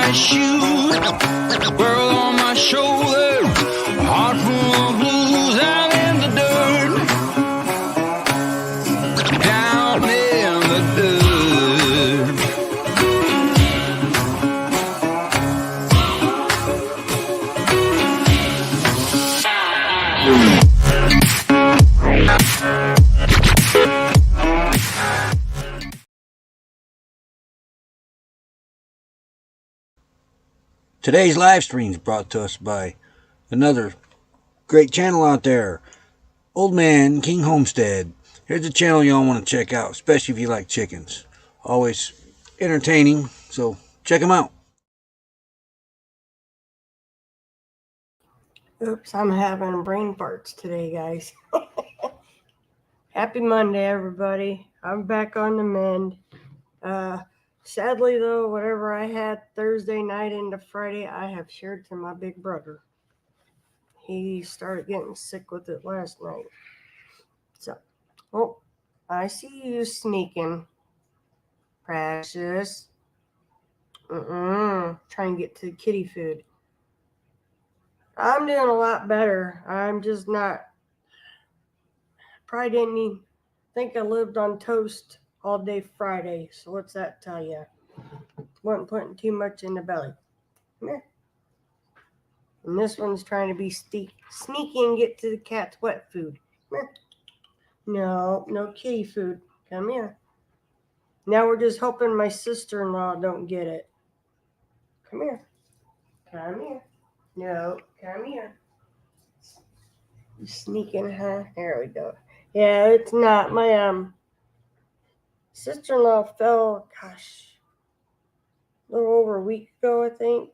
white shoes, world on my shoulder, heart full of blues. I'm in the dirt, down in the dirt. Today's live stream is brought to us by another great channel out there, Old Man King Homestead. Here's a channel y'all want to check out, especially if you like chickens. Always entertaining, so check them out. Oops, I'm having brain farts today, guys. Happy Monday, everybody. I'm back on the mend. Sadly, though, whatever I had Thursday night into Friday, I have shared to my big brother. He started getting sick with it last night. So, oh, I see you sneaking, Precious. Try and get to the kitty food. I'm doing a lot better. I'm just not. Probably didn't even think I lived on toast all day Friday. So what's that tell you? Wasn't putting too much in the belly. Come here. And this one's trying to be sneaky and get to the cat's wet food. Come here. No kitty food. Come here. Now we're just hoping my sister-in-law don't get it. Come here. Come here. No, come here. You sneaking, huh? There we go. Yeah, it's not. My sister-in-law fell, a little over a week ago, I think.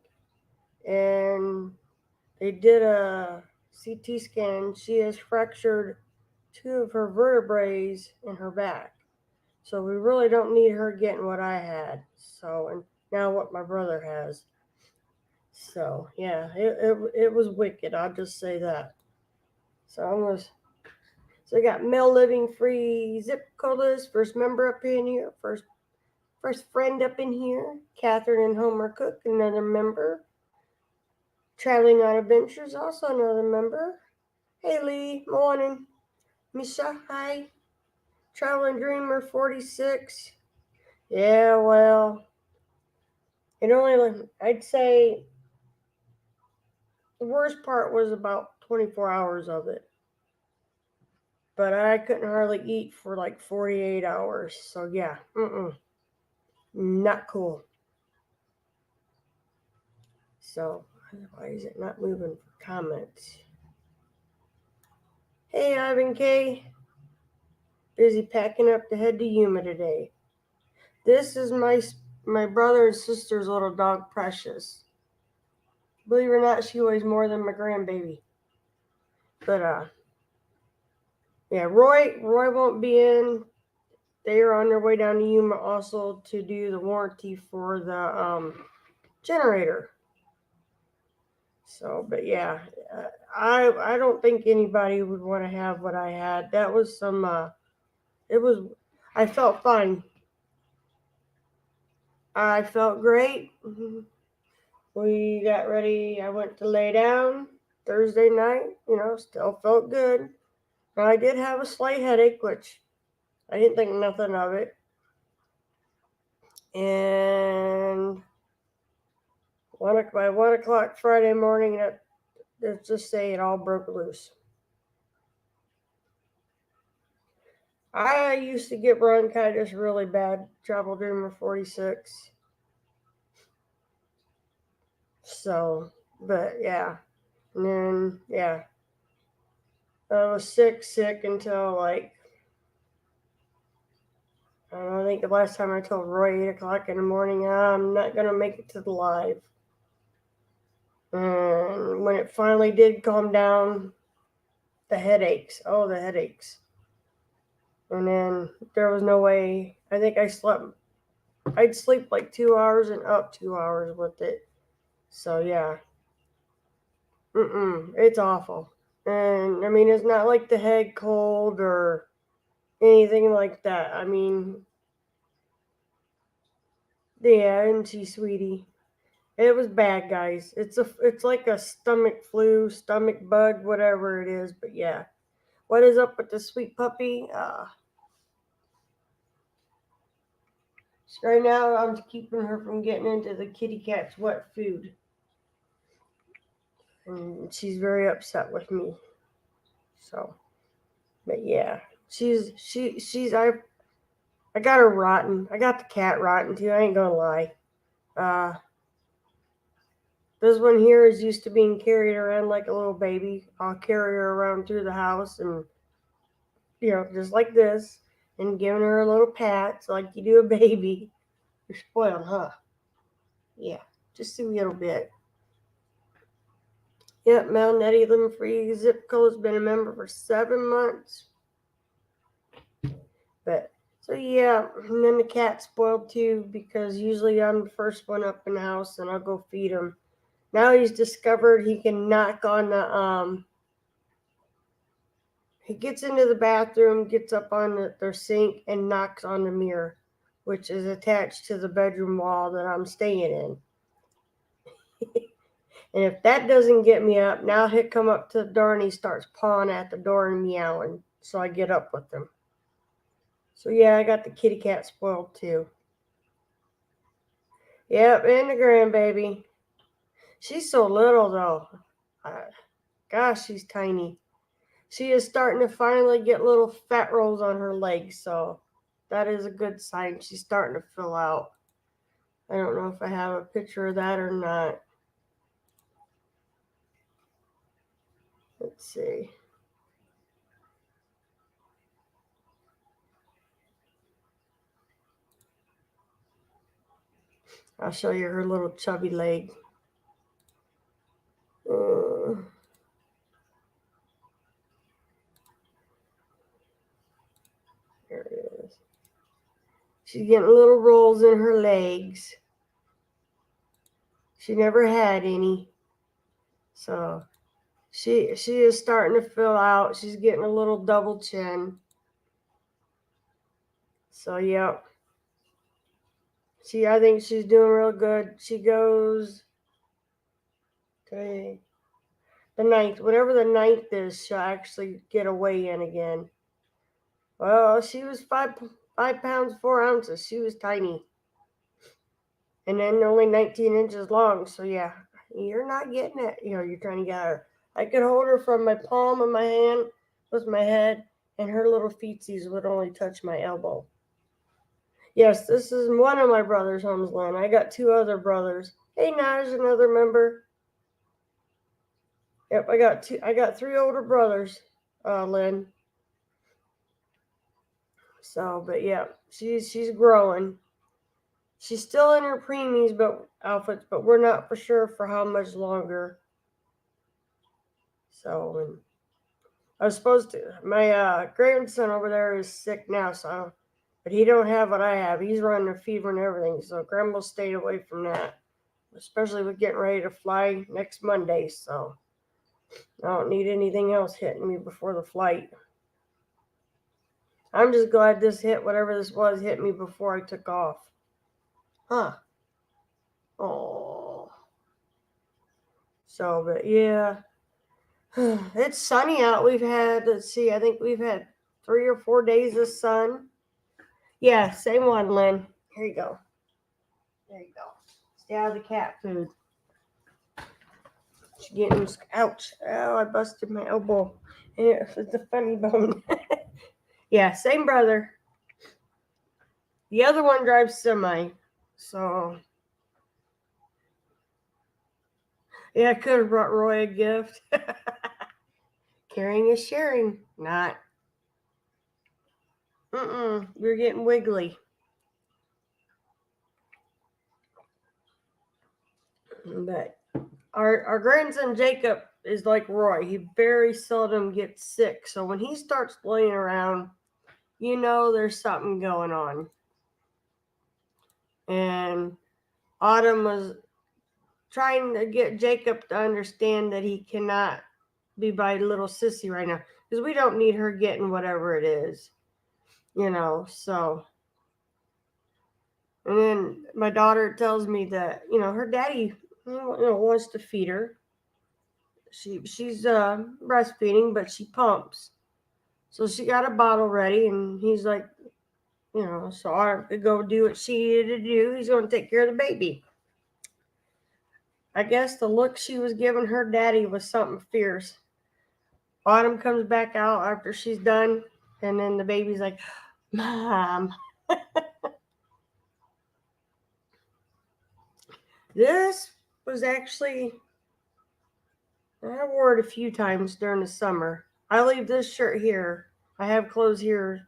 And they did a CT scan. She has fractured 2 of her vertebrae in her back. So we really don't need her getting what I had. So, and now what my brother has. So, yeah, it was wicked. I'll just say that. So I got Mel Living Free, Zip Colas, first member up in here, first friend up in here, Catherine and Homer Cook, another member. Traveling on Adventures, also another member. Hey Lee, morning. Misha, hi. Traveling Dreamer 46. Yeah, well, I'd say the worst part was about 24 hours of it. But I couldn't hardly eat for like 48 hours. So yeah, not cool. So why is it not moving for comments? Hey Ivan K. Busy packing up to head to Yuma today. This is my brother and sister's little dog, Precious. Believe it or not, she weighs more than my grandbaby. But yeah, Roy won't be in. They are on their way down to Yuma also to do the warranty for the generator. So, but yeah, I don't think anybody would want to have what I had. That was I felt fine. I felt great. We got ready. I went to lay down Thursday night. Still felt good. But I did have a slight headache, which I didn't think nothing of it. And by 1 o'clock Friday morning, let's just say it all broke loose. I used to get bronchitis really bad, Travel Dreamer 46. So, but yeah. And then, yeah. I was sick until I think the last time I told Roy 8 o'clock in the morning, I'm not going to make it to the live. And when it finally did calm down, the headaches. And then there was no way. I think I'd sleep like 2 hours and up 2 hours with it. So yeah. It's awful. And I mean, it's not like the head cold or anything like that. I mean, yeah, isn't she, sweetie? It was bad, guys. It's like a stomach flu, stomach bug, whatever it is. But yeah, what is up with the sweet puppy? Right now, I'm keeping her from getting into the kitty cat's wet food, and she's very upset with me. So, but yeah, she's I got her rotten. I got the cat rotten too. I ain't gonna lie. Uh, this one here is used to being carried around like a little baby. I'll carry her around through the house and just like this, and giving her a little pat, like you do a baby. You're spoiled, huh? Yeah, just a little bit. Yep, Mel Nettie Limb Free Zipco has been a member for 7 months. But so yeah, and then the cat's spoiled too because usually I'm the first one up in the house and I'll go feed him. Now he's discovered he can knock on the he gets into the bathroom, gets up on their sink and knocks on the mirror, which is attached to the bedroom wall that I'm staying in. And if that doesn't get me up, now he'll come up to the door and he starts pawing at the door and meowing. So I get up with him. So yeah, I got the kitty cat spoiled too. Yep, and the grandbaby. She's so little though. Gosh, she's tiny. She is starting to finally get little fat rolls on her legs, so that is a good sign. She's starting to fill out. I don't know if I have a picture of that or not. Let's see. I'll show you her little chubby leg. There it is. She's getting little rolls in her legs. She never had any. So she is starting to fill out. She's getting a little double chin. So yep. I think she's doing real good. She goes today, the 9th, whatever the 9th is, she'll actually get a weigh in again. Well, she was 5 pounds 4 ounces. She was tiny, and then only 19 inches long. So yeah, you're not getting it. You're trying to get her. I could hold her from my palm of my hand with my head, and her little feetsies would only touch my elbow. Yes, this is one of my brother's homes, Lynn. I got 2 other brothers. Hey, Naj, another member. Yep, I got 3 older brothers, Lynn. So, but yeah, she's growing. She's still in her preemies outfits, but we're not for sure for how much longer. So, and I was supposed to. My grandson over there is sick now, but he don't have what I have. He's running a fever and everything, so Grandma stayed away from that, especially with getting ready to fly next Monday. So I don't need anything else hitting me before the flight. I'm just glad this hit, whatever this was, hit me before I took off. Huh. Oh. So, but yeah. It's sunny out. Let's see, I think we've had 3 or 4 days of sun. Yeah, same one, Lynn. Here you go. There you go. Stay out of the cat food. She's getting, ouch. Oh, I busted my elbow. It's a funny bone. Yeah, same brother. The other one drives semi. So, yeah, I could have brought Roy a gift. Caring is sharing. Not. We're getting wiggly. But our grandson Jacob is like Roy. He very seldom gets sick. So when he starts laying around, there's something going on. And Autumn was trying to get Jacob to understand that he cannot be by little sissy right now because we don't need her getting whatever it is, so. And then my daughter tells me that, her daddy wants to feed her. She's breastfeeding, but she pumps. So she got a bottle ready, and he's like, so I could go do what she needed to do. He's going to take care of the baby. I guess the look she was giving her daddy was something fierce. Autumn comes back out after she's done, and then the baby's like, Mom. This was actually, I wore it a few times during the summer. I leave this shirt here. I have clothes here.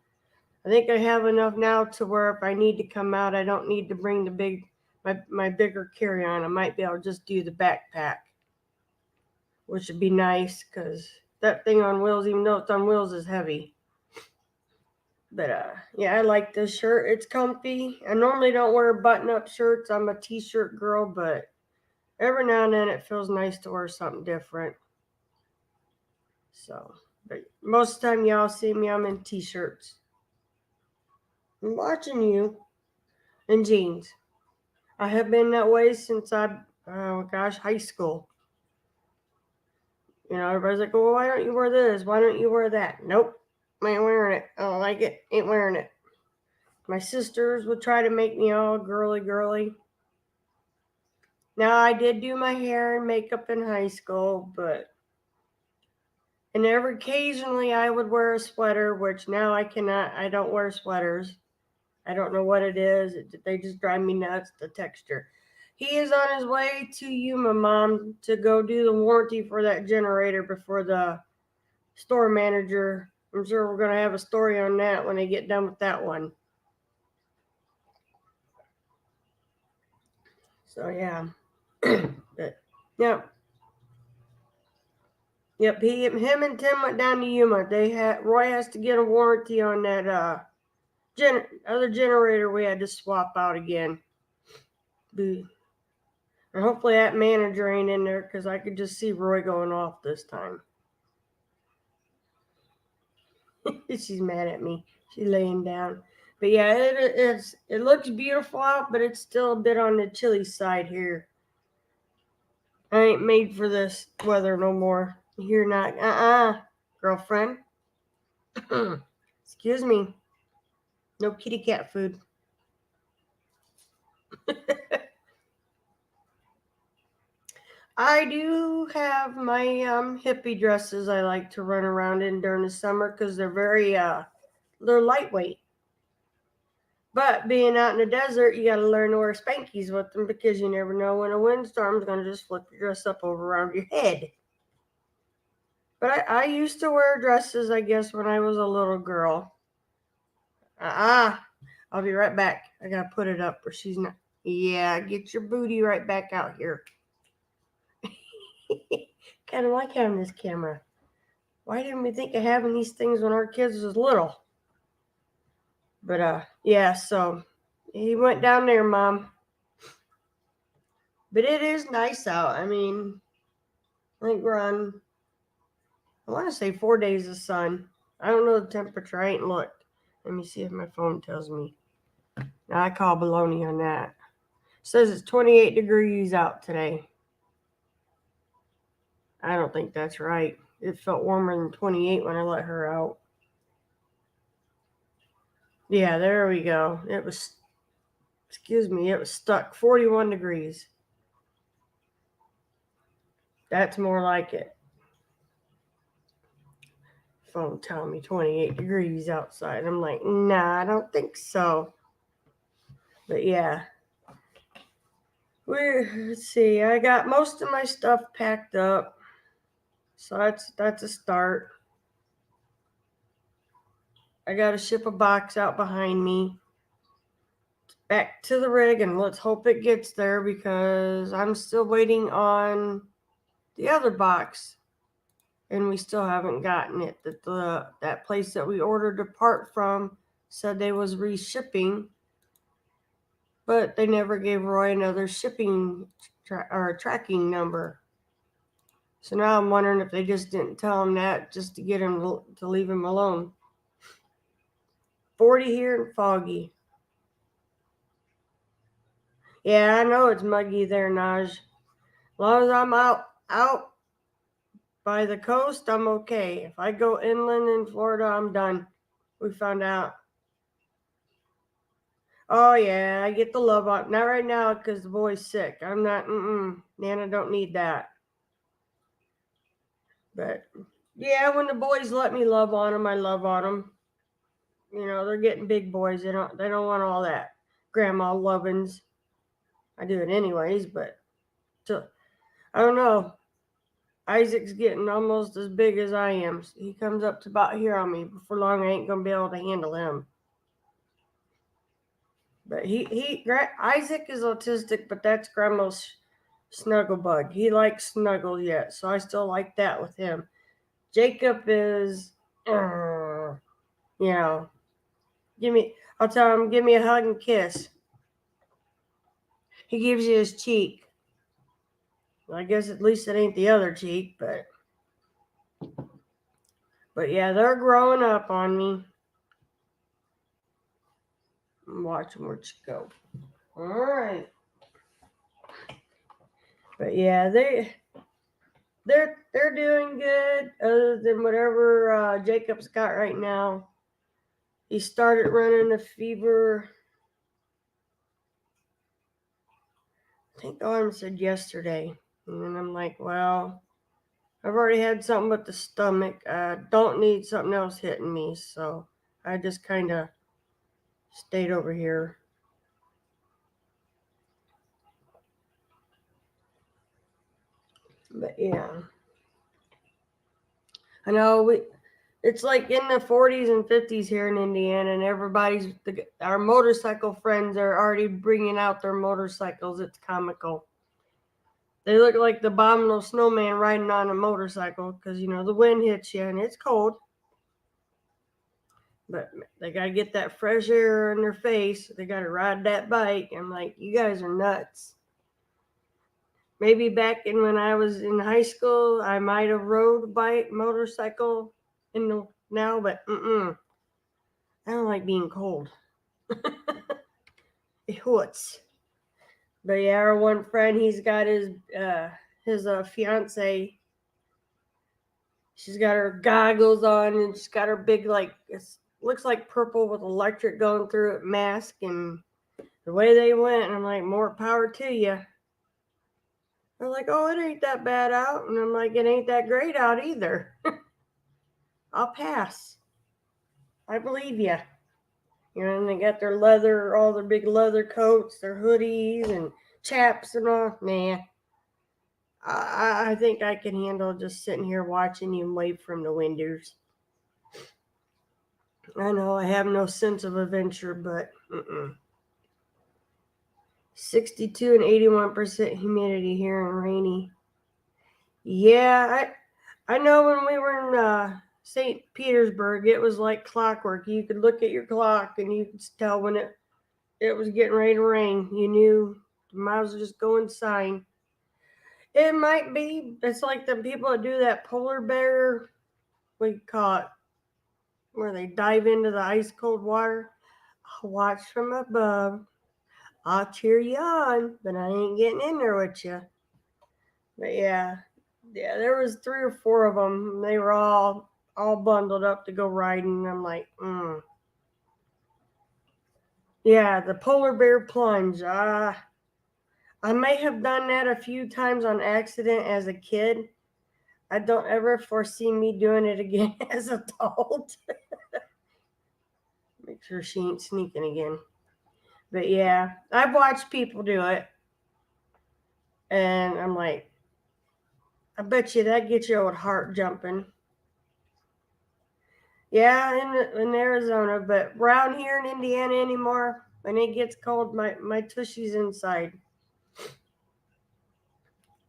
I think I have enough now to where if I need to come out, I don't need to bring my bigger carry-on. I might be able to just do the backpack, which would be nice because that thing on wheels, even though it's on wheels, is heavy. But yeah, I like this shirt. It's comfy. I normally don't wear button-up shirts. I'm a t-shirt girl, but every now and then it feels nice to wear something different. So, but most of the time y'all see me, I'm in t-shirts. I'm watching you in jeans. I have been that way since high school. Everybody's like, well, why don't you wear this? Why don't you wear that? Nope, I ain't wearing it. I don't like it. Ain't wearing it. My sisters would try to make me all girly, girly. Now, I did do my hair and makeup in high school, and occasionally I would wear a sweater, which now I cannot. I don't wear sweaters. I don't know what it is. They just drive me nuts, the texture. He is on his way to Yuma, Mom, to go do the warranty for that generator before the store manager. I'm sure we're going to have a story on that when they get done with that one. So, yeah. But, yep. Yep, him and Tim went down to Yuma. Roy has to get a warranty on that other generator we had to swap out again. And hopefully that manager ain't in there because I could just see Roy going off this time. She's mad at me. She's laying down. But yeah, it looks beautiful out, but it's still a bit on the chilly side here. I ain't made for this weather no more. You're not. Girlfriend. Excuse me. No kitty cat food. I do have my hippie dresses I like to run around in during the summer because they're lightweight. But being out in the desert, you got to learn to wear spankies with them because you never know when a windstorm's going to just flip your dress up over around your head. But I used to wear dresses, I guess, when I was a little girl. I'll be right back. I got to put it up or she's not. Yeah, get your booty right back out here. Kind of like having this camera. Why didn't we think of having these things when our kids was little? But yeah, so he went down there, Mom. But it is nice out. I mean, I think we're on, I want to say 4 days of sun. I don't know the temperature. I ain't looked. Let me see if my phone tells me. Now I call baloney on that. It says it's 28 degrees out today. I don't think that's right. It felt warmer than 28 when I let her out. Yeah, there we go. It was stuck 41 degrees. That's more like it. Phone telling me 28 degrees outside. I'm like, nah, I don't think so. But yeah. Let's see. I got most of my stuff packed up. So that's a start. I got to ship a box out behind me. Back to the rig, and let's hope it gets there because I'm still waiting on the other box. And we still haven't gotten it. That place that we ordered a part from said they was reshipping, but they never gave Roy another shipping or tracking number. So now I'm wondering if they just didn't tell him that just to get him to leave him alone. 40 here and foggy. Yeah, I know it's muggy there, Naj. As long as I'm out by the coast, I'm okay. If I go inland in Florida, I'm done. We found out. Oh yeah, I get the love on. Not right now because the boy's sick. I'm not. Nana don't need that. But yeah, when the boys let me love on them, I love on them. You know, they're getting big boys. They don't want all that grandma lovin's. I do it anyways, but so, I don't know. Isaac's getting almost as big as I am. He comes up to about here on me. Before long, I ain't gonna be able to handle him. But Isaac is autistic, but that's grandma's snuggle bug. He likes snuggle yet, so I still like that with him. Jacob is, you know, I'll tell him, give me a hug and kiss. He gives you his cheek. Well, I guess at least it ain't the other cheek, but yeah, they're growing up on me. I'm watching where she go. All right, but yeah, they're doing good. Other than whatever Jacob's got right now, he started running a fever. I think Arm said yesterday, and then I'm like, well, I've already had something with the stomach. I don't need something else hitting me, so I just kind of stayed over here. But yeah, I know it's like in the 40s and 50s here in Indiana, and our motorcycle friends are already bringing out their motorcycles. It's comical. They look like the abominable snowman riding on a motorcycle because the wind hits you and it's cold. But they gotta get that fresh air in their face. They gotta ride that bike. I'm like, you guys are nuts. Maybe back in when I was in high school, I might have rode a bike, motorcycle, now, but I don't like being cold. It hurts. But yeah, our one friend, he's got his fiance. She's got her goggles on and she's got her big it looks like purple with electric going through it mask, and the way they went, and I'm like, more power to you. They're like, oh, it ain't that bad out, and I'm like, it ain't that great out either. I'll pass. I believe you. And they got their leather, all their big leather coats, their hoodies and chaps and all. Man, I think I can handle just sitting here watching you wave from the windows. I know I have no sense of adventure, but 62 and 81% humidity here and rainy. Yeah, I know when we were in St. Petersburg, it was like clockwork. You could look at your clock and you could tell when it was getting ready to rain. You knew you might as well just go inside. It might be. It's like the people that do that polar bear, we call it, where they dive into the ice cold water. I'll watch from above. I'll cheer you on, but I ain't getting in there with you. But yeah, there was 3 or 4 of them. They were all bundled up to go riding. I'm like, yeah, the polar bear plunge. I may have done that a few times on accident as a kid. I don't ever foresee me doing it again as an adult. Make sure she ain't sneaking again. But yeah, I've watched people do it. And I'm like, I bet you that gets your old heart jumping. Yeah, in Arizona, but around here in Indiana anymore, when it gets cold, my tushy's inside.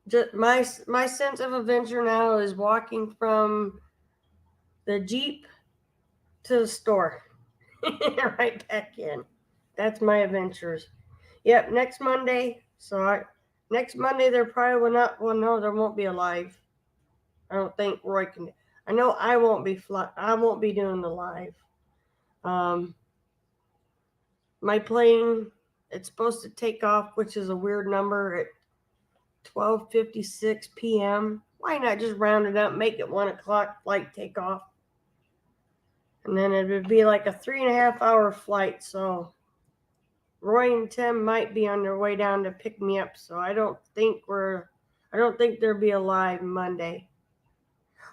Just my sense of adventure now is walking from the Jeep to the store, right back in. That's my adventures. Yep, next Monday. Next Monday there probably will not. Well, no, there won't be a live. I don't think Roy can. I know I won't be I won't be doing the live. My plane, it's supposed to take off, which is a weird number, at 12:56 p.m. Why not just round it up, make it 1 o'clock flight takeoff? And then it would be like a 3.5 hour flight. So Roy and Tim might be on their way down to pick me up. So I don't think they'll be alive Monday.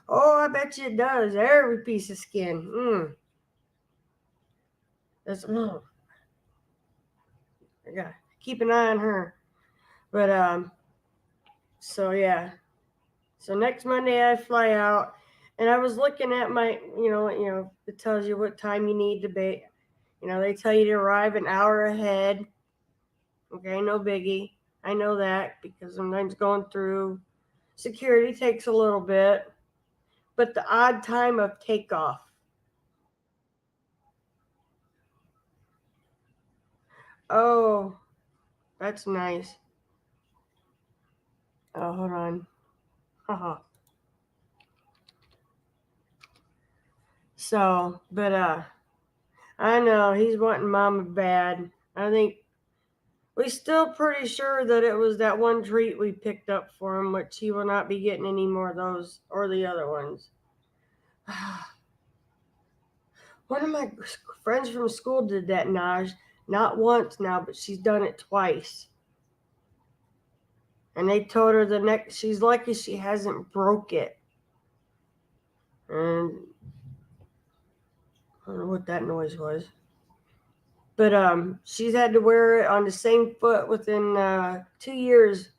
Oh, I bet you it does. Every piece of skin. That's I gotta keep an eye on her. But so yeah. So next Monday I fly out, and I was looking at my, it tells you what time you need to be. They tell you to arrive an hour ahead. Okay, no biggie. I know that because sometimes going through security takes a little bit. But the odd time of takeoff. Oh, that's nice. Oh, hold on. Haha. So, but I know he's wanting mama bad. I think we're still pretty sure that it was that one treat we picked up for him, which he will not be getting any more of those or the other ones. One of my friends from school did that, Naj. Not once now, but she's done it twice. And they told her she's lucky she hasn't broke it. And I don't know what that noise was. But she's had to wear it on the same foot within 2 years.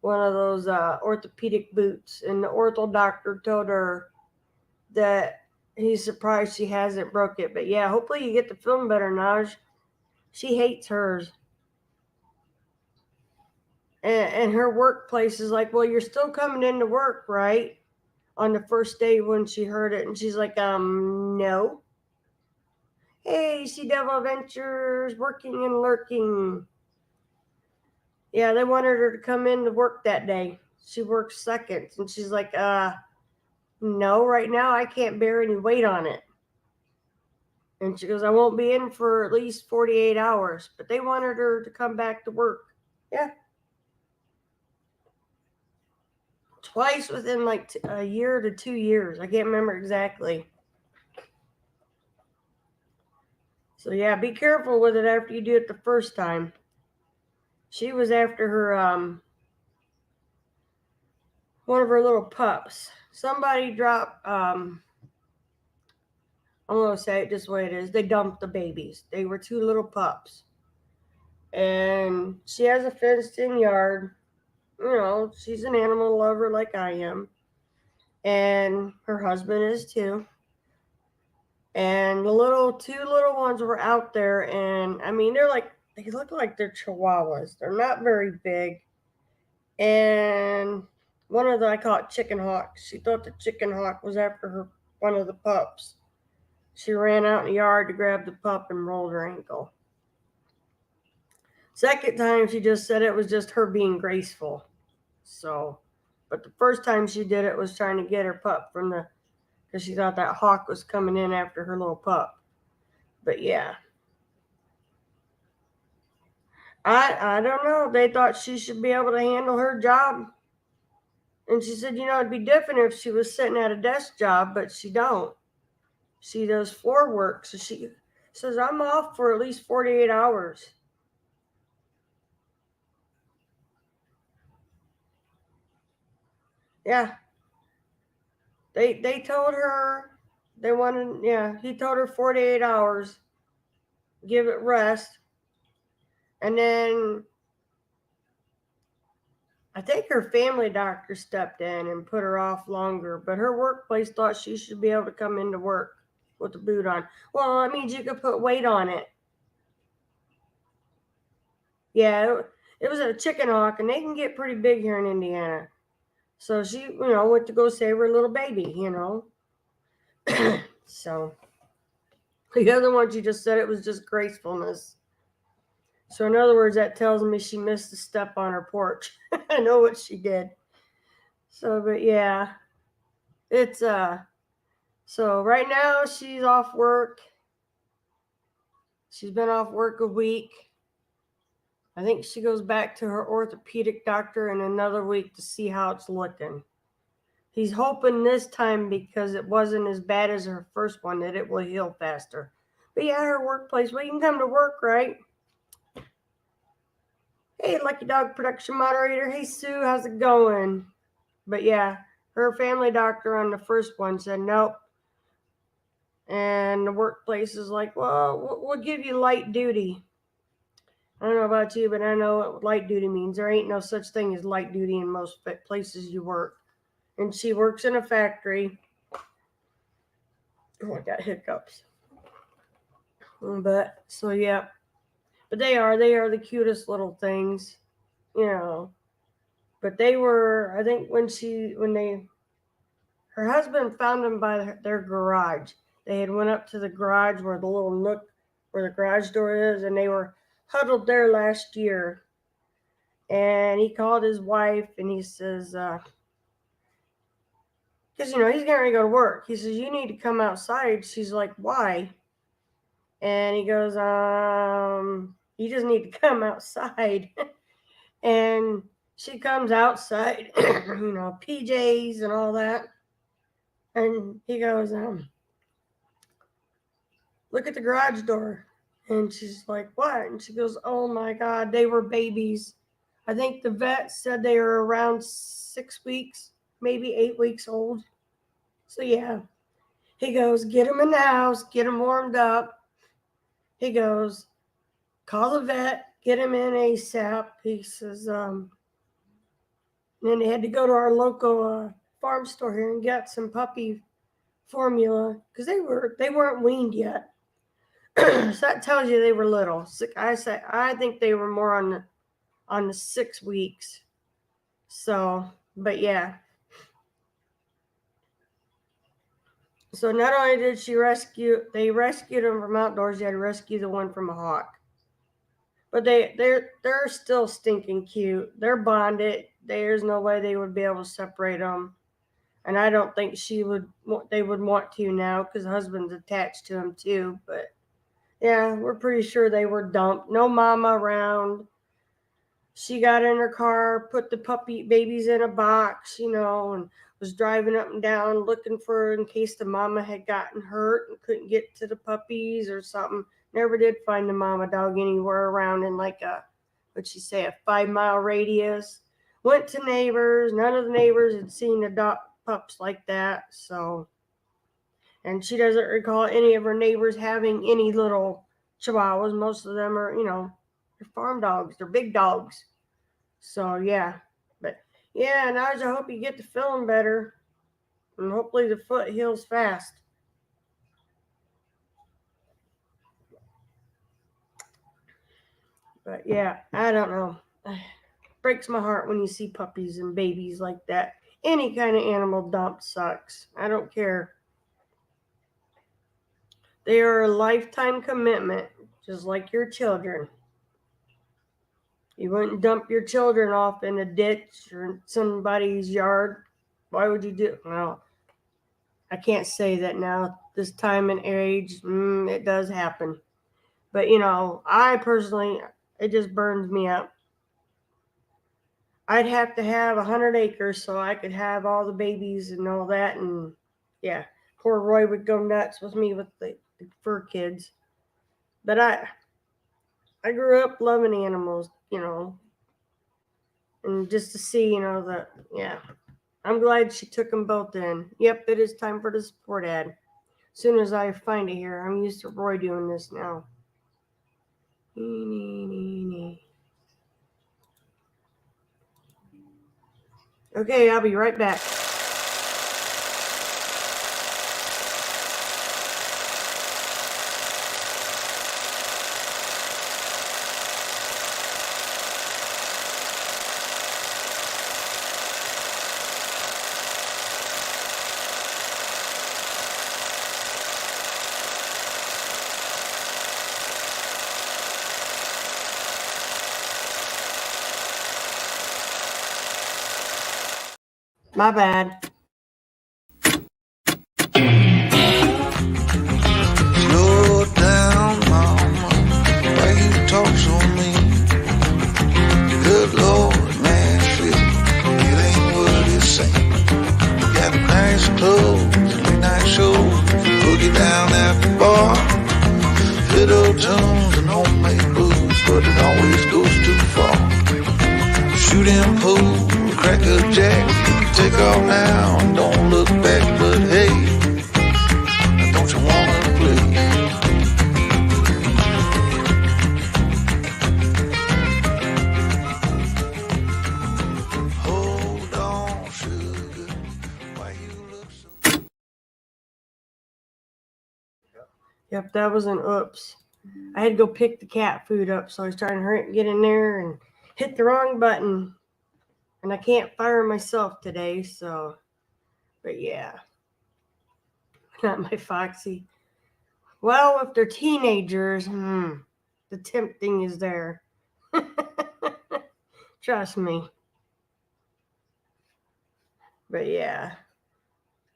One of those orthopedic boots, and the ortho doctor told her that he's surprised she hasn't broke it. But yeah, hopefully you get to feeling better, Naj. She hates hers. And her workplace is like, well, you're still coming into work, right? On the first day when she heard it. And she's like, no. Hey, Sea Devil Adventures, working and lurking. Yeah, they wanted her to come in to work that day. She works seconds. And she's like, no, right now I can't bear any weight on it. And she goes, I won't be in for at least 48 hours. But they wanted her to come back to work. Yeah. Twice within like a year to 2 years. I can't remember exactly. So yeah, be careful with it after you do it the first time. She was after her one of her little pups. Somebody dropped I'm gonna say it just the way it is. They dumped the babies. They were 2 little pups. And she has a fenced in yard. She's an animal lover like I am. And her husband is too. And the 2 little ones were out there, and I mean they look like they're chihuahuas. They're not very big. And one of I call it chicken hawk. She thought the chicken hawk was after one of the pups. She ran out in the yard to grab the pup and rolled her ankle. Second time, she just said it was just her being graceful. So, but the first time she did it was trying to get her pup because she thought that hawk was coming in after her little pup. But yeah. I don't know. They thought she should be able to handle her job. And she said, it'd be different if she was sitting at a desk job, but she don't. She does floor work. So she says, I'm off for at least 48 hours. Yeah. They told her he told her 48 hours, give it rest. And then I think her family doctor stepped in and put her off longer, but her workplace thought she should be able to come into work with the boot on. Well, that means you could put weight on it. Yeah, it was a chicken hawk, and they can get pretty big here in Indiana. So she, went to go save her little baby, So the other one, she just said it was just gracefulness. So in other words, that tells me she missed a step on her porch. I know what she did. So, but yeah, it's so right now she's off work. She's been off work a week. I think she goes back to her orthopedic doctor in another week to see how it's looking. He's hoping this time, because it wasn't as bad as her first one, that it will heal faster. But yeah, her workplace, well, you can come to work, right? Hey, Lucky Dog production moderator. Hey, Sue, how's it going? But yeah, her family doctor on the first one said nope. And the workplace is like, well, we'll give you light duty. I don't know about you, but I know what light duty means. There ain't no such thing as light duty in most places you work. And she works in a factory. Oh, I got hiccups. But so yeah, but they are the cutest little things, you know. But they were, I think, her husband found them by their garage. They had went up to the garage where the little nook where the garage door is, and they were huddled there last year. And he called his wife and he says, because he's getting ready to go to work. He says, you need to come outside. She's like, why? And he goes, you just need to come outside. And she comes outside, PJs and all that. And he goes, look at the garage door. And she's like, what? And she goes, oh my God, they were babies. I think the vet said they were around 6 weeks, maybe 8 weeks old. So yeah, he goes, get them in the house, get them warmed up. He goes, call the vet, get him in ASAP. He says, and then they had to go to our local farm store here and get some puppy formula because they weren't weaned yet. So that tells you they were little. I think they were more on the 6 weeks. So, but yeah. So not only did they rescued them from outdoors, they had to rescue the one from a hawk. But they're still stinking cute. They're bonded. There's no way they would be able to separate them. And I don't think they would want to now because the husband's attached to him too. But yeah, we're pretty sure they were dumped. No mama around. She got in her car, put the puppy babies in a box, and was driving up and down looking for in case the mama had gotten hurt and couldn't get to the puppies or something. Never did find the mama dog anywhere around in like a 5-mile radius. Went to neighbors. None of the neighbors had seen the dog pups like that. So, and she doesn't recall any of her neighbors having any little chihuahuas. Most of them are, they're farm dogs. They're big dogs. So yeah, but yeah, Naj, I hope you get to feeling better, and hopefully the foot heals fast. But yeah, I don't know. It breaks my heart when you see puppies and babies like that. Any kind of animal dump sucks. I don't care. They are a lifetime commitment, just like your children. You wouldn't dump your children off in a ditch or somebody's yard. Why would you do it? Well, I can't say that now. This time and age, it does happen. But, I personally, it just burns me up. I'd have to have 100 acres so I could have all the babies and all that. And, yeah, poor Roy would go nuts with me with the fur kids. But I grew up loving animals, and just to see, I'm glad she took them both in. Yep, it is time for the support ad. As soon as I find it here, I'm used to Roy doing this now. Okay, I'll be right back. My bad. Slow down, mama. Why you talk so mean? clubs, late night shows, boogie down at the bar. Fiddle tunes and homemade booze, but it always goes too far. Shooting pool, crack a jack, take off now and don't look back. But hey, don't you wanna play? Hold on, sugar, why you look so... Yep, that was an oops. I had to go pick the cat food up, so I was trying to hurry and get in there and hit the wrong button. And I can't fire myself today, so, but yeah. Not my Foxy. Well, if they're teenagers, the tempting is there. Trust me. But yeah,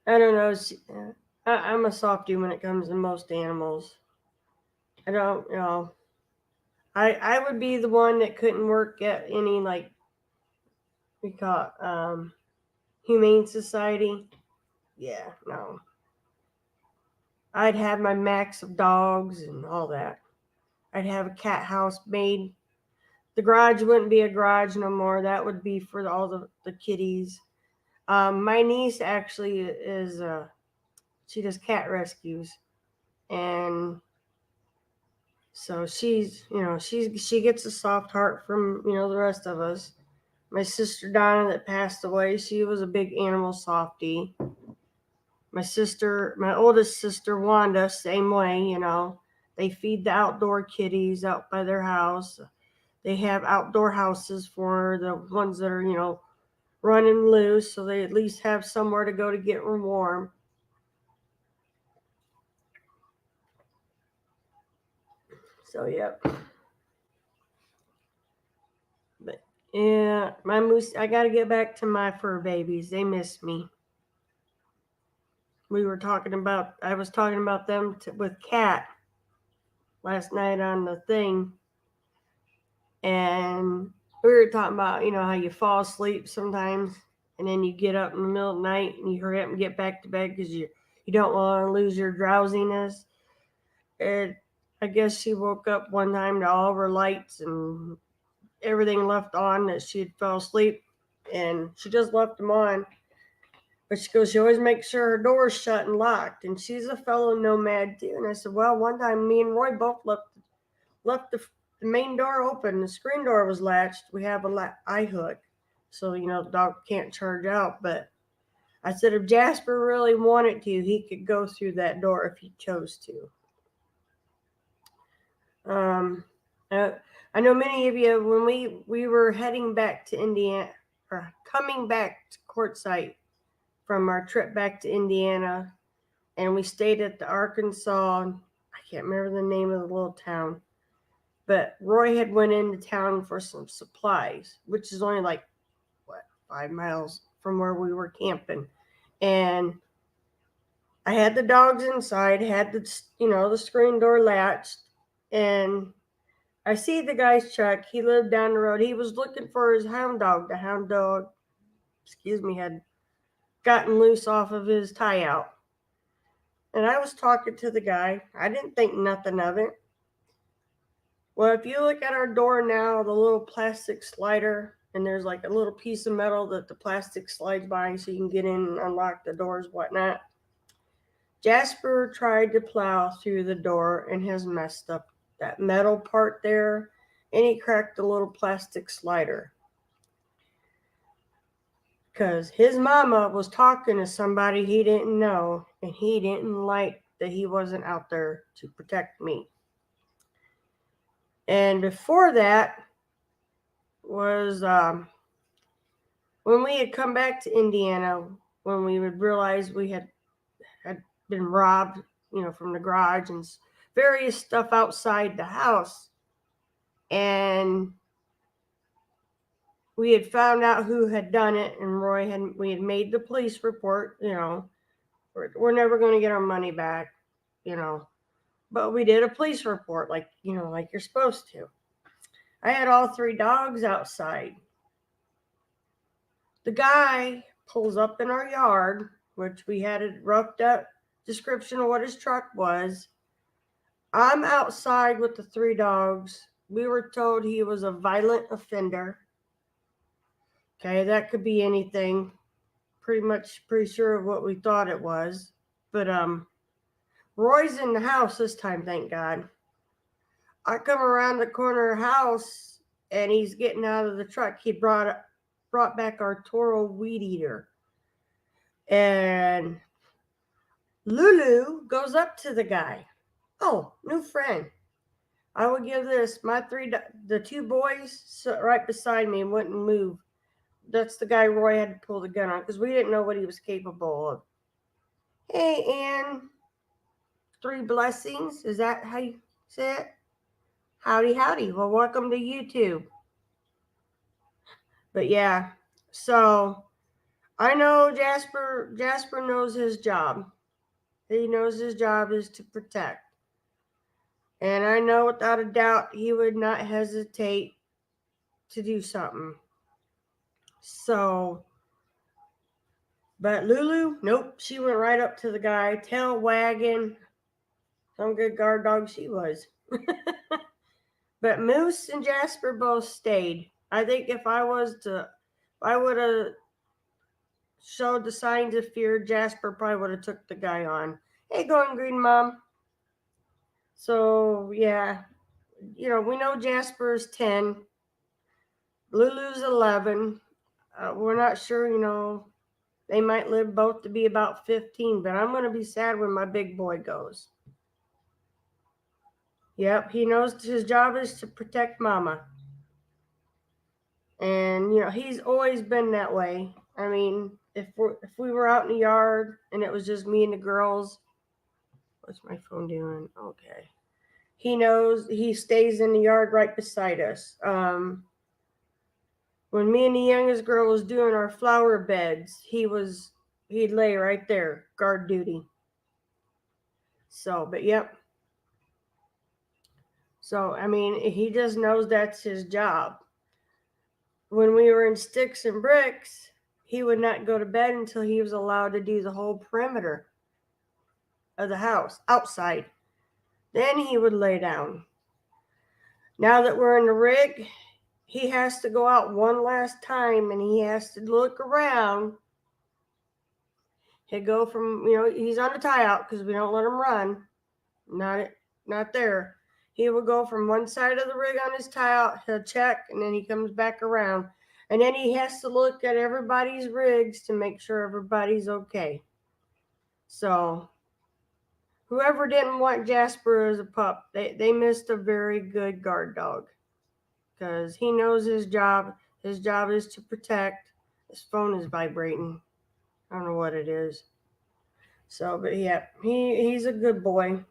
I don't know. I'm a softie when it comes to most animals. I don't, I would be the one that couldn't work at any, like, we call it, humane society. Yeah, no. I'd have my max of dogs and all that. I'd have a cat house made. The garage wouldn't be a garage no more. That would be for all the kitties. My niece actually is, she does cat rescues. And so she gets a soft heart from, the rest of us. My sister Donna that passed away, she was a big animal softie. My oldest sister Wanda, same way, They feed the outdoor kitties out by their house. They have outdoor houses for the ones that are, running loose, so they at least have somewhere to go to get warm. So, yep. But yeah, my moose. I got to get back to my fur babies. They miss me. I was talking about them with Kat last night on the thing, and we were talking about how you fall asleep sometimes, and then you get up in the middle of the night and you hurry up and get back to bed because you don't want to lose your drowsiness. And I guess she woke up one time to all of her lights and everything left on that she had fell asleep, and she just left them on. But she goes, she always makes sure her door's shut and locked, and she's a fellow nomad too. And I said, well, one time me and Roy both left the main door open. The screen door was latched. We have a eye hook, so the dog can't charge out. But I said, if Jasper really wanted to, he could go through that door if he chose to. I know many of you, when we were heading back to Indiana, or coming back to Quartzsite from our trip back to Indiana, and we stayed at the Arkansas, I can't remember the name of the little town, but Roy had went into town for some supplies, which is only 5 miles from where we were camping. And I had the dogs inside, had the screen door latched, and I see the guy's truck. He lived down the road. He was looking for his hound dog. The hound dog, had gotten loose off of his tie out. And I was talking to the guy. I didn't think nothing of it. Well, if you look at our door now, the little plastic slider, and there's a little piece of metal that the plastic slides by so you can get in and unlock the doors, whatnot. Jasper tried to plow through the door and has messed up that metal part there, and he cracked the little plastic slider. Because his mama was talking to somebody he didn't know, and he didn't like that he wasn't out there to protect me. And before that was when we had come back to Indiana, when we would realize we had been robbed, from the garage and various stuff outside the house. And we had found out who had done it, and we had made the police report. We're never going to get our money back, but we did a police report, like you're supposed to. I had all 3 dogs outside. The guy pulls up in our yard which we had a roughed up description of what his truck was. I'm outside with the 3 dogs. We were told he was a violent offender. Okay, that could be anything. Pretty sure of what we thought it was. But Roy's in the house this time, thank God. I come around the corner of the house and he's getting out of the truck. He brought back our Toro weed eater. And Lulu goes up to the guy. Oh, new friend. I will give this. The 2 boys right beside me wouldn't move. That's the guy Roy had to pull the gun on because we didn't know what he was capable of. Hey, Ann. 3 blessings. Is that how you say it? Howdy, howdy. Well, welcome to YouTube. But yeah, so I know Jasper knows his job. He knows his job is to protect. And I know without a doubt he would not hesitate to do something. So, but Lulu, nope, she went right up to the guy, tail wagging. Some good guard dog she was. But Moose and Jasper both stayed. I think if I would have showed the signs of fear, Jasper probably would have took the guy on. Hey, going green, Mom. So yeah, we know Jasper's 10, Lulu's 11. We're not sure, they might live both to be about 15, but I'm going to be sad when my big boy goes. Yep, he knows his job is to protect Mama. And, he's always been that way. I mean, if we were out in the yard and it was just me and the girls, what's my phone doing? Okay. He knows he stays in the yard right beside us. When me and the youngest girl was doing our flower beds, he'd lay right there, guard duty. So, but yep. So, I mean, he just knows that's his job. When we were in Sticks and Bricks, he would not go to bed until he was allowed to do the whole perimeter of the house, outside. Then he would lay down. Now that we're in the rig, he has to go out one last time and he has to look around. He'd go from, he's on the tie out because we don't let him run. Not there. He will go from one side of the rig on his tie out, he'll check, and then he comes back around. And then he has to look at everybody's rigs to make sure everybody's okay. So, whoever didn't want Jasper as a pup, they missed a very good guard dog. Because he knows his job. His job is to protect. His phone is vibrating. I don't know what it is. So, but yeah, he's a good boy.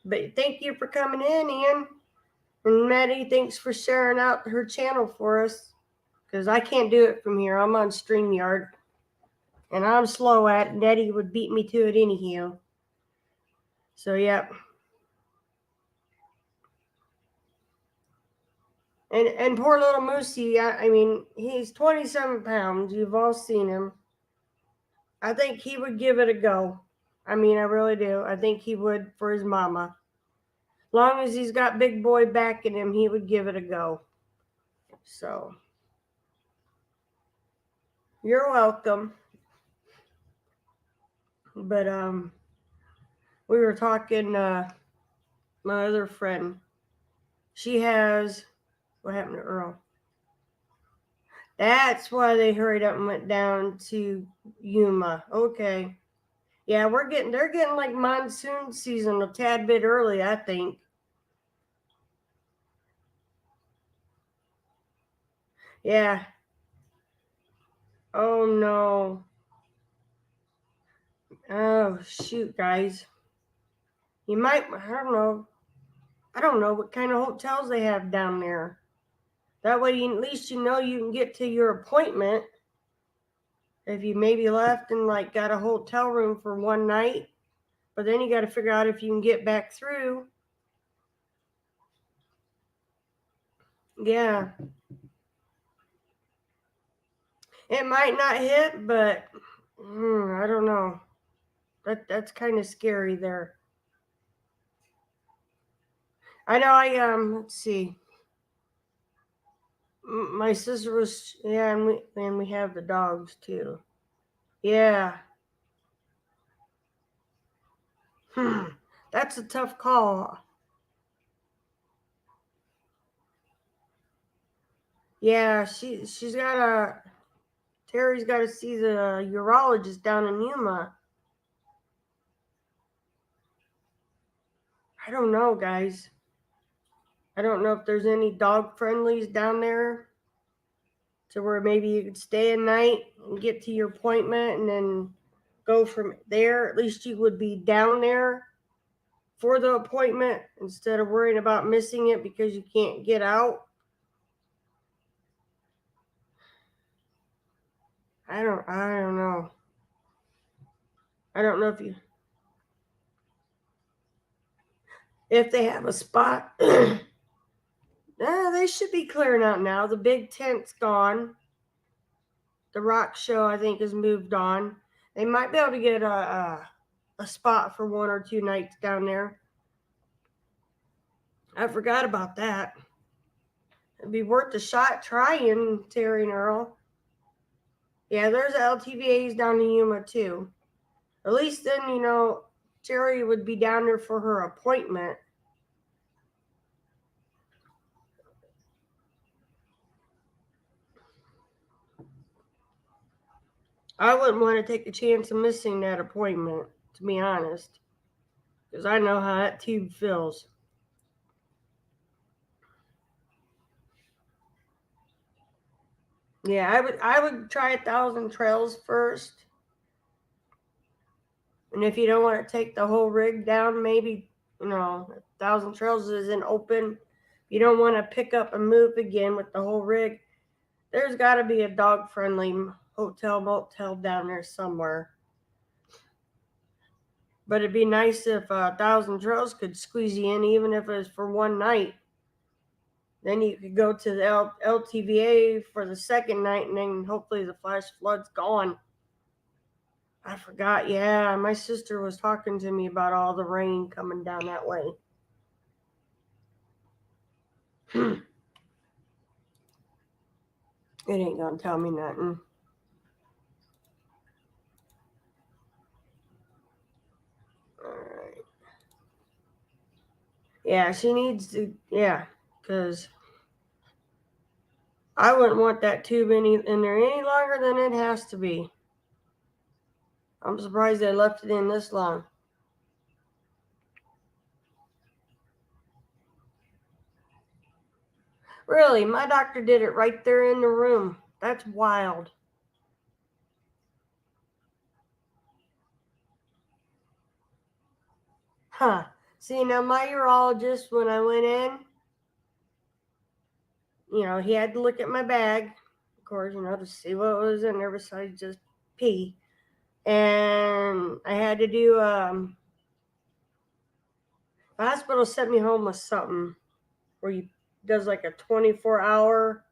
But thank you for coming in, Ian. And Maddie, thanks for sharing out her channel for us. Because I can't do it from here. I'm on StreamYard. And I'm slow at it. Nettie would beat me to it anyhow. So, yeah. And poor little Moosey, I mean, he's 27 pounds. You've all seen him. I think he would give it a go. I mean, I really do. I think he would for his mama. Long as he's got big boy backing him, he would give it a go. So, you're welcome. But we were talking. My other friend, she has. What happened to Earl? That's why they hurried up and went down to Yuma. Okay. Yeah, they're getting like monsoon season a tad bit early, I think. Yeah. Oh no. Oh shoot, guys. You might, I don't know what kind of hotels they have down there. That way at least you can get to your appointment. If you maybe left and like got a hotel room for one night, but then you got to figure out if you can get back through. Yeah. It might not hit, but I don't know. That's kind of scary there. I know. Let's see. My sister was, yeah, and we have the dogs too. Yeah. That's a tough call. Yeah, she's got a Terry's got to see the urologist down in Yuma. I don't know, guys. I don't know if there's any dog friendlies down there to where maybe you could stay a night and get to your appointment and then go from there. At least you would be down there for the appointment instead of worrying about missing it because you can't get out. I don't know. I don't know if they have a spot. They should be clearing out now. The big tent's gone. The rock show, I think, has moved on. They might be able to get a spot for 1 or 2 nights down there. I forgot about that. It'd be worth a shot trying, Terry and Earl. Yeah, there's LTVAs down in Yuma too. At least then, Terry would be down there for her appointment. I wouldn't want to take a chance of missing that appointment, to be honest, because I know how that tube feels. Yeah, I would try 1,000 Trails first. And if you don't want to take the whole rig down, maybe, 1,000 Trails isn't open. You don't want to pick up and move again with the whole rig. There's got to be a dog friendly hotel, motel down there somewhere. But it'd be nice if 1,000 Trails could squeeze you in, even if it was for one night. Then you could go to the LTVA for the second night, and then hopefully the flash flood's gone. I forgot. Yeah, my sister was talking to me about all the rain coming down that way. It ain't gonna tell me nothing. Alright. Yeah, she needs to, yeah, because I wouldn't want that tube in there any longer than it has to be. I'm surprised they left it in this long. Really, my doctor did it right there in the room. That's wild. Huh. See, now my urologist, when I went in, he had to look at my bag, of course, to see what was in there besides just pee. And I had to do, the hospital sent me home with something where you does like a 24-hour,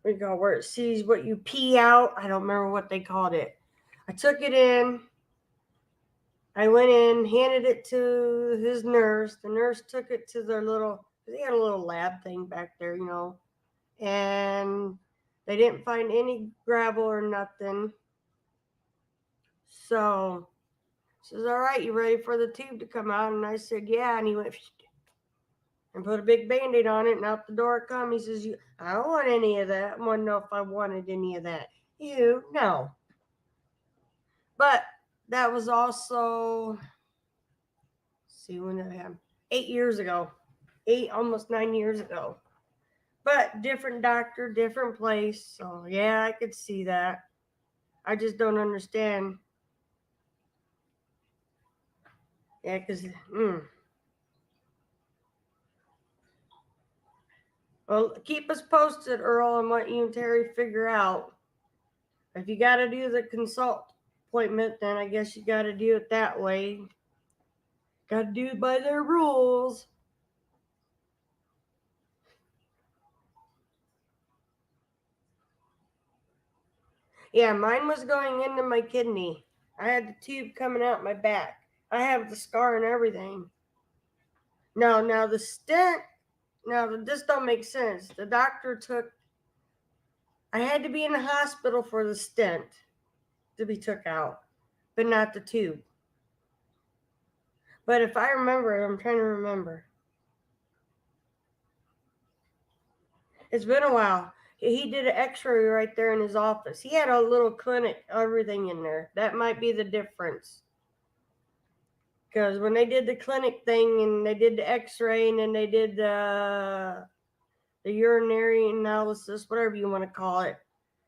where it sees what you pee out. I don't remember what they called it. I took it in. I went in, handed it to his nurse. The nurse took it to their they had a little lab thing back there, and they didn't find any gravel or nothing. So she says, "All right, you ready for the tube to come out?" And I said, "Yeah." And he went and put a big Band-Aid on it, and out the door it come. He says, "I don't want any of that. I want to know if I wanted any of that." No. But that was also, see, when did it happen? 8 years ago. almost 9 years ago. But different doctor, different place. So yeah, I could see that. I just don't understand. Yeah, because, Well, keep us posted, Earl, on what you and Terry figure out. If you got to do the consult appointment, then I guess you got to do it that way. Got to do it by their rules. Yeah, mine was going into my kidney. I had the tube coming out my back. I have the scar and everything. Now the stent. Now this don't make sense. The doctor took. I had to be in the hospital for the stent to be took out, but not the tube. But if I remember, I'm trying to remember. It's been a while. He did an x-ray right there in his office. He had a little clinic, everything in there. That might be the difference. Because when they did the clinic thing and they did the x-ray and then they did the urinary analysis, whatever you want to call it,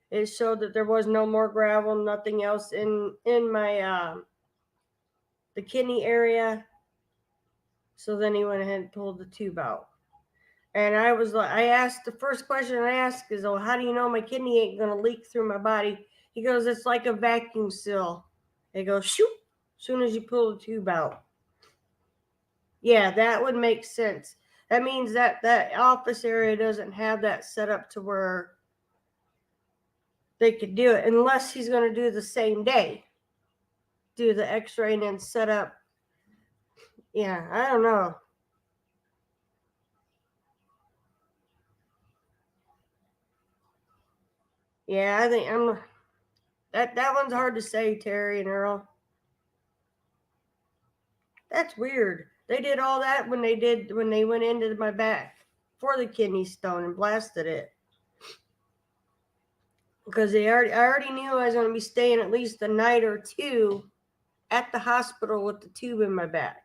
it showed that there was no more gravel, nothing else in my the kidney area. So then he went ahead and pulled the tube out. And I was like, I asked, the first question I asked is, oh, how do you know my kidney ain't going to leak through my body? He goes, it's like a vacuum seal. It goes, shoot, as soon as you pull the tube out. Yeah, that would make sense. That means that that office area doesn't have that set up to where they could do it, unless he's going to do the same day. Do the x-ray and then set up. Yeah, I don't know. Yeah, I think that one's hard to say, Terry and Earl. That's weird. They did all that when they went into my back for the kidney stone and blasted it. Because I already knew I was going to be staying at least a night or two at the hospital with the tube in my back.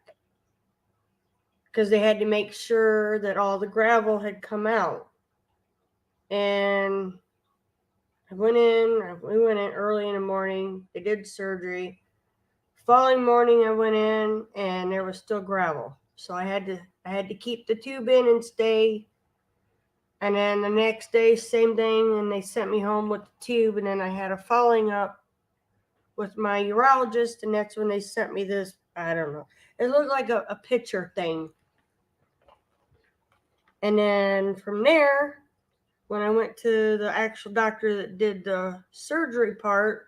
Because they had to make sure that all the gravel had come out. And we went in early in the morning. They did surgery. Following morning I went in and there was still gravel. So I had to keep the tube in and stay. And then the next day, same thing, and they sent me home with the tube, and then I had a following up with my urologist, and that's when they sent me this, I don't know. It looked like a picture thing. And then from there, when I went to the actual doctor that did the surgery part,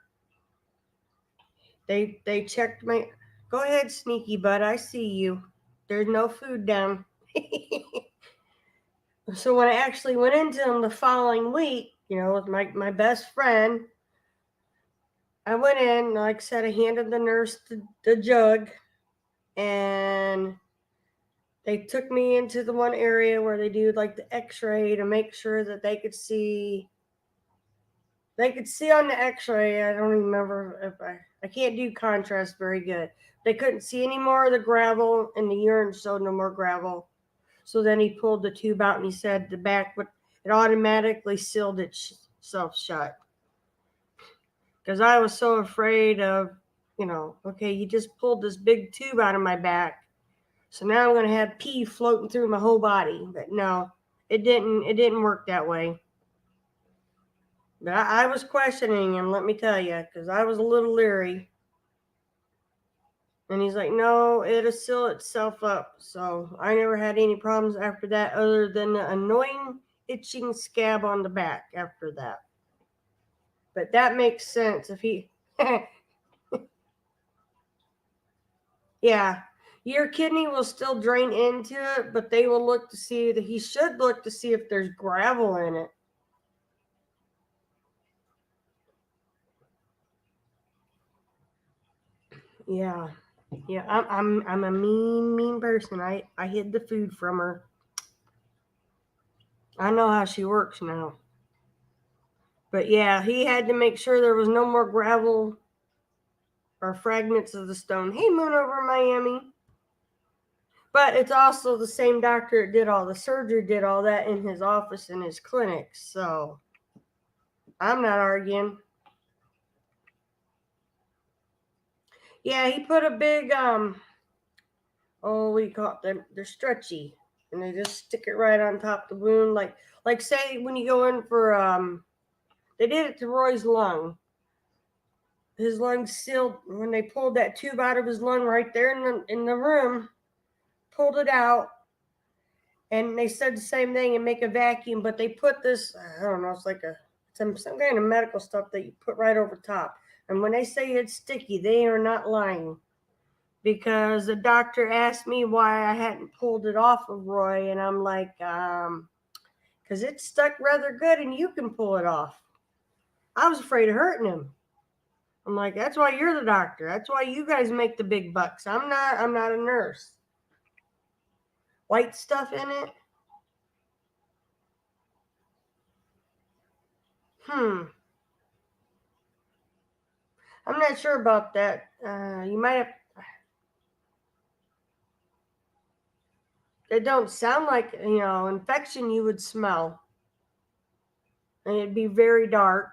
they checked my, go ahead, sneaky butt, I see you. There's no food down. So when I actually went into them the following week, with my best friend, I went in, like I said, I handed the nurse the jug, and they took me into the one area where they do like the x-ray to make sure that they could see on the x-ray. I don't even remember if I can't do contrast very good. They couldn't see any more of the gravel, and the urine showed no more gravel. So then he pulled the tube out and he said the back it automatically sealed itself shut. Because I was so afraid of, okay, you just pulled this big tube out of my back. So now I'm going to have pee floating through my whole body. But no, it didn't work that way. But I was questioning him, let me tell you, because I was a little leery. And he's like, no, it'll seal itself up. So I never had any problems after that other than the annoying itching scab on the back after that. But that makes sense if he... Yeah, your kidney will still drain into it, but they will look to see that he should look to see if there's gravel in it. Yeah. Yeah, I'm a mean person. I hid the food from her. I know how she works now. But yeah, he had to make sure there was no more gravel or fragments of the stone. Hey, Moon over Miami. But it's also the same doctor that did all the surgery, did all that in his office in his clinic. So I'm not arguing. Yeah, he put a big we call it, they're stretchy, and they just stick it right on top of the wound, like say when you go in for they did it to Roy's lung. His lung sealed when they pulled that tube out of his lung right there in the room, pulled it out, and they said the same thing and make a vacuum, but they put this, I don't know, it's some kind of medical stuff that you put right over top. And when they say it's sticky, they are not lying. Because the doctor asked me why I hadn't pulled it off of Roy, and I'm like, because it's stuck rather good and you can pull it off. I was afraid of hurting him. I'm like, that's why you're the doctor. That's why you guys make the big bucks. I'm not a nurse. White stuff in it? I'm not sure about that. You might have. It don't sound like, infection you would smell. And it'd be very dark.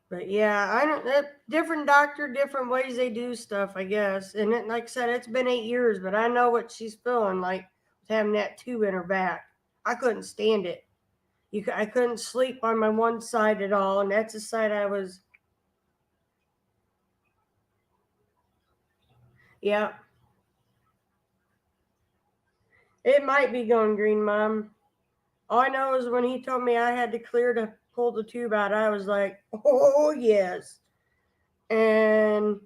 But yeah, I don't. Different doctor, different ways they do stuff, I guess. And like I said, it's been 8 years, but I know what she's feeling like having that tube in her back. I couldn't stand it. I couldn't sleep on my one side at all, and that's the side I was. Yeah, it might be going green, Mom. All I know is when he told me I had to clear to pull the tube out, I was like, oh yes. And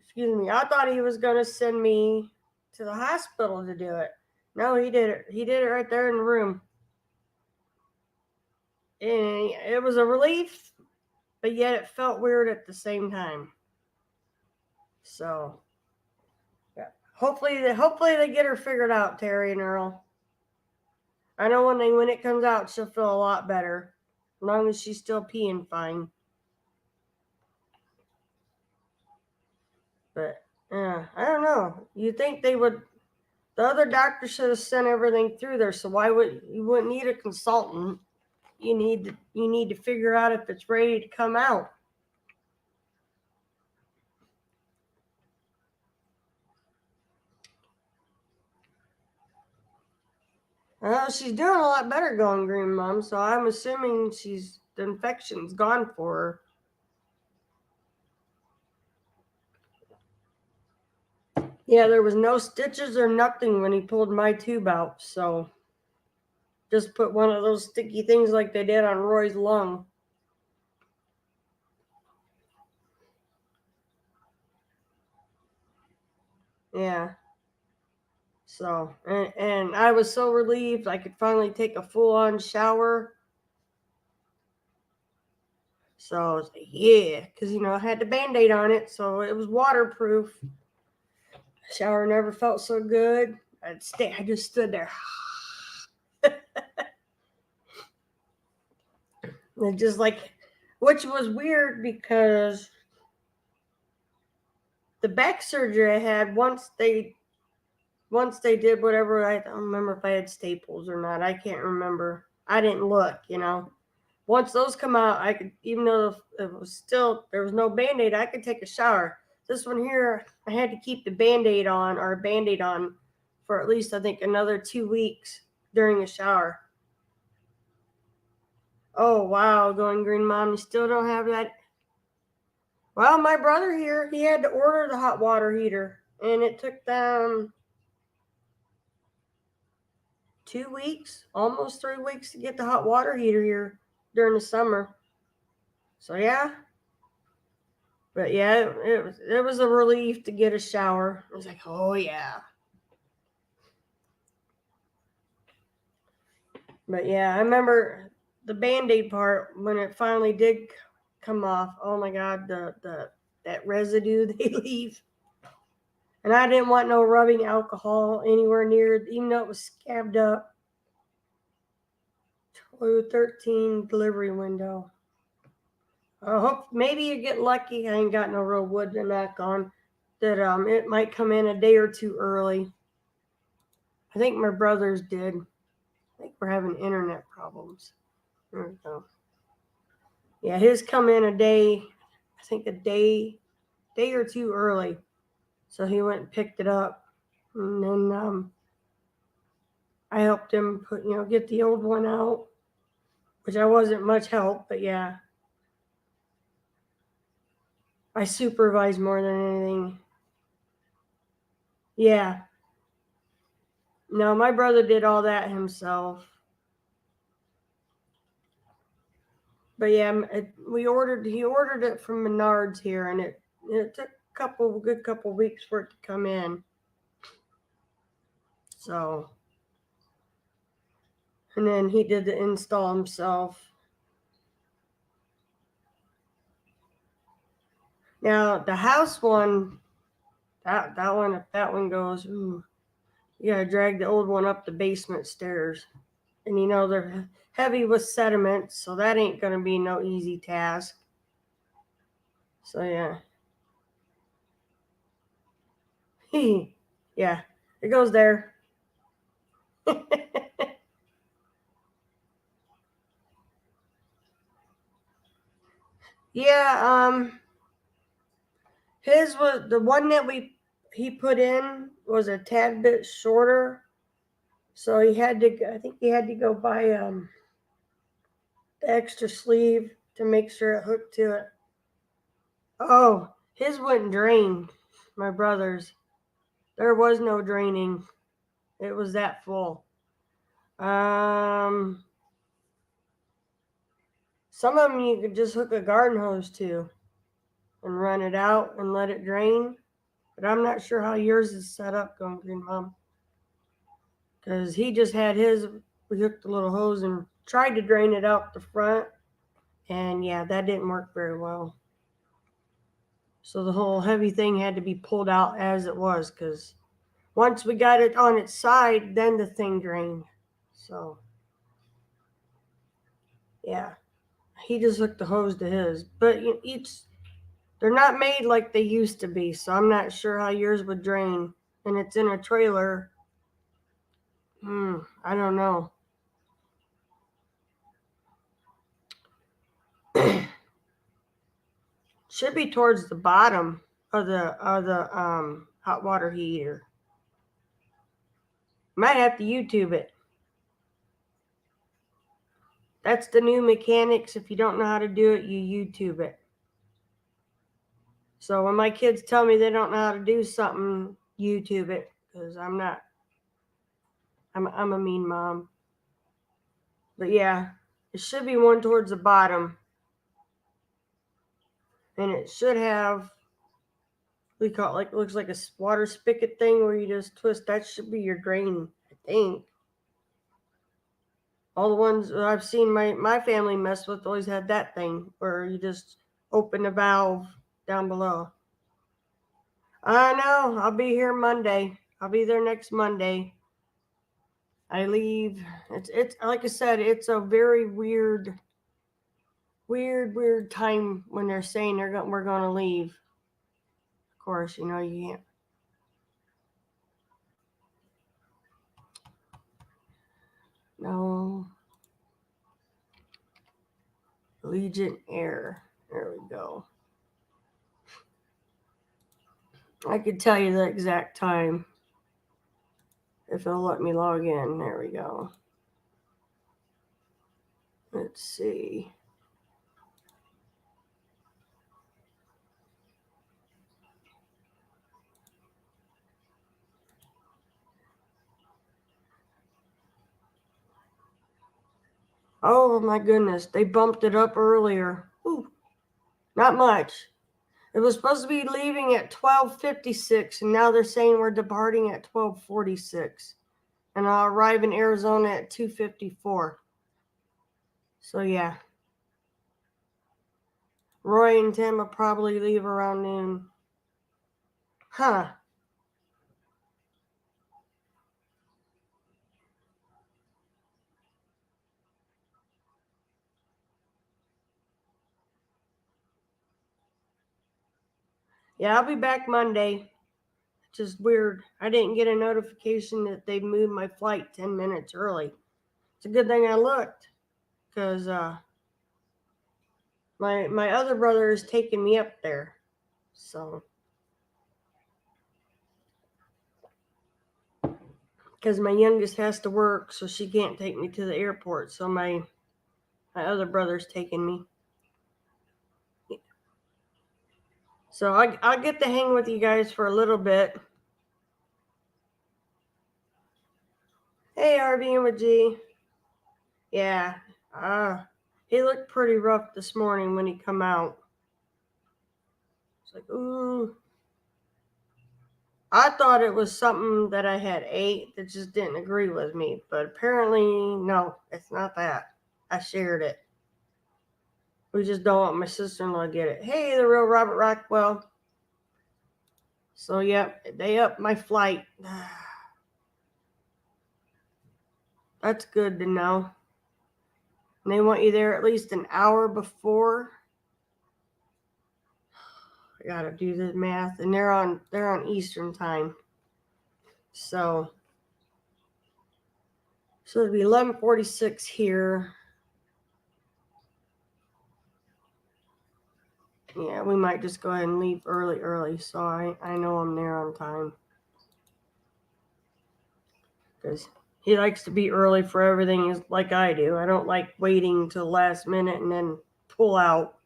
excuse me, I thought he was gonna send me to the hospital to do it. No, he did it. He did it right there in the room. And it was a relief, but yet it felt weird at the same time. So yeah. Hopefully they get her figured out, Terry and Earl. I know when it comes out, she'll feel a lot better, as long as she's still peeing fine. But I don't know. You think they would? The other doctor should have sent everything through there. So why would you wouldn't need a consultant? You need to figure out if it's ready to come out. She's doing a lot better going green, Mom. So I'm assuming the infection's gone for her. Yeah, there was no stitches or nothing when he pulled my tube out. So just put one of those sticky things like they did on Roy's lung. Yeah. So, and I was so relieved I could finally take a full-on shower. So I was like, yeah, because, I had the Band-Aid on it, so it was waterproof. Shower never felt so good. I just stood there. And just like, which was weird because the back surgery I had, once they did whatever, I don't remember if I had staples or not. I can't remember. I didn't look, Once those come out, I could, even though it was still, there was no Band-Aid, I could take a shower. This one here, I had to keep the Band-Aid on for at least, I think, another 2 weeks during a shower. Oh, wow, going green, Mom, you still don't have that? Well, my brother here, he had to order the hot water heater, and it took them 2 weeks, almost 3 weeks to get the hot water heater here during the summer. So, yeah. But yeah, it was a relief to get a shower. I was like, oh yeah. But yeah, I remember the Band-Aid part when it finally did come off. Oh my God, that residue they leave. And I didn't want no rubbing alcohol anywhere near it, even though it was scabbed up. 13 delivery window. I hope maybe you get lucky. I ain't got no real wood to knock on. That it might come in a day or two early. I think my brothers did. I think we're having internet problems. There we go. Yeah, his come in a day or two early. So he went and picked it up. And then I helped him get the old one out, which I wasn't much help, but yeah. I supervise more than anything. Yeah. No, my brother did all that himself. But yeah, he ordered it from Menards here, and it took a good couple weeks for it to come in. So, and then he did the install himself. Now the house one, if that one goes, ooh, you gotta drag the old one up the basement stairs, and they're heavy with sediment, so that ain't gonna be no easy task. So yeah. Yeah, it goes there. Yeah, his was the one that he put in was a tad bit shorter, so I think he had to go buy the extra sleeve to make sure it hooked to it. Oh, his wouldn't drain. My brother's. There was no draining. It was that full. Some of them you could just hook a garden hose to and run it out and let it drain. But I'm not sure how yours is set up, Going Green Mom. Because he just had his, we hooked a little hose and tried to drain it out the front. And yeah, that didn't work very well. So the whole heavy thing had to be pulled out as it was, because once we got it on its side, then the thing drained. So yeah, he just hooked the hose to his. But they're not made like they used to be, so I'm not sure how yours would drain. And it's in a trailer. I don't know. Should be towards the bottom of the hot water heater. Might have to YouTube it. That's the new mechanics. If you don't know how to do it, you YouTube it. So when my kids tell me they don't know how to do something, YouTube it, because I'm a mean mom. But yeah, it should be one towards the bottom. And it should have, we call it, like, looks like a water spigot thing where you just twist. That should be your drain, I think. All the ones that I've seen my family mess with always had that thing where you just open the valve down below. I know. I'll be here Monday. I'll be there next Monday. I leave. It's like I said, it's a very weird time when they're saying we're going to leave. Of course, you can't. No. Legion Air. There we go. I could tell you the exact time if it'll let me log in. There we go. Let's see. Oh my goodness, they bumped it up earlier. Ooh, not much. It was supposed to be leaving at 12:56, and now they're saying we're departing at 12:46, and I'll arrive in Arizona at 2:54. So yeah, Roy and Tim will probably leave around noon. Huh. Yeah, I'll be back Monday. It's just weird. I didn't get a notification that they moved my flight 10 minutes early. It's a good thing I looked, because my other brother is taking me up there. So, because my youngest has to work, so she can't take me to the airport. So my other brother's taking me. So I'll get to hang with you guys for a little bit. Hey, RB with G. Yeah, he looked pretty rough this morning when he come out. It's like, ooh. I thought it was something that I had ate that just didn't agree with me, but apparently, no, it's not that. I shared it. We just don't want my sister-in-law to get it. Hey, the real Robert Rockwell. So, yep, they upped my flight. That's good to know. And they want you there at least an hour before. I gotta do the math, and they're on Eastern time. So it'll be 11:46 here. Yeah, we might just go ahead and leave early, so I know I'm there on time. Because he likes to be early for everything, like I do. I don't like waiting till the last minute and then pull out.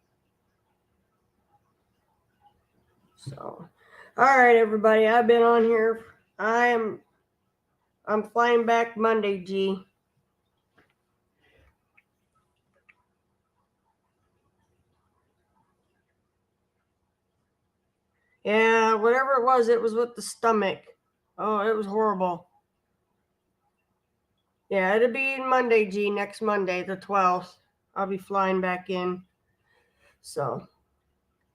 So, all right, everybody, I've been on here. I'm flying back Monday, G. Yeah, whatever it was with the stomach. Oh, it was horrible. Yeah, it'll be Monday, G, next Monday, the 12th. I'll be flying back in. So,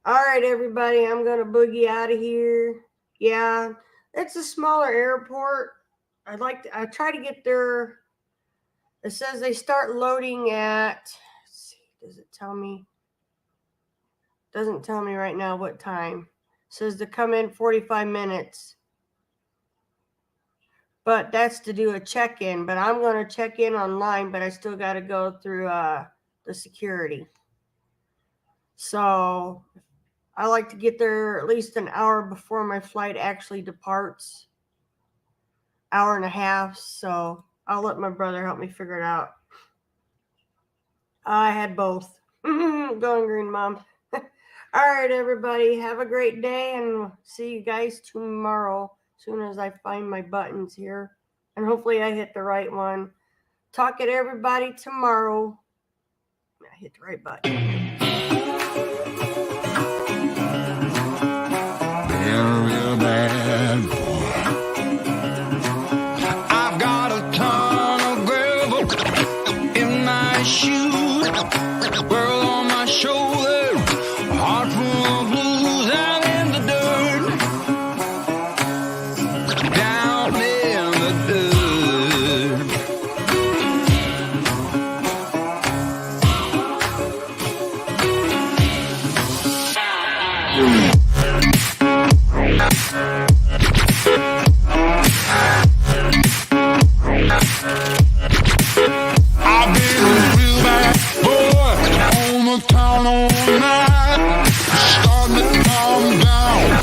all right, everybody, I'm going to boogie out of here. Yeah, it's a smaller airport. I try to get there. It says they start loading at, let's see, does it tell me? Doesn't tell me right now what time. It says to come in 45 minutes. But that's to do a check-in. But I'm going to check in online, but I still got to go through the security. So I like to get there at least an hour before my flight actually departs. Hour and a half. So I'll let my brother help me figure it out. I had both. Going green, Mom. All right, everybody. Have a great day, and see you guys tomorrow as soon as I find my buttons here. And hopefully I hit the right one. Talk to everybody tomorrow. I hit the right button. Real bad boy. I've got a ton of gravel in my shoes, world on my shoulder, heart full of blues. I'm in the dirt, down in the dirt. I've been a real bad boy on the town all night. Starting to calm down.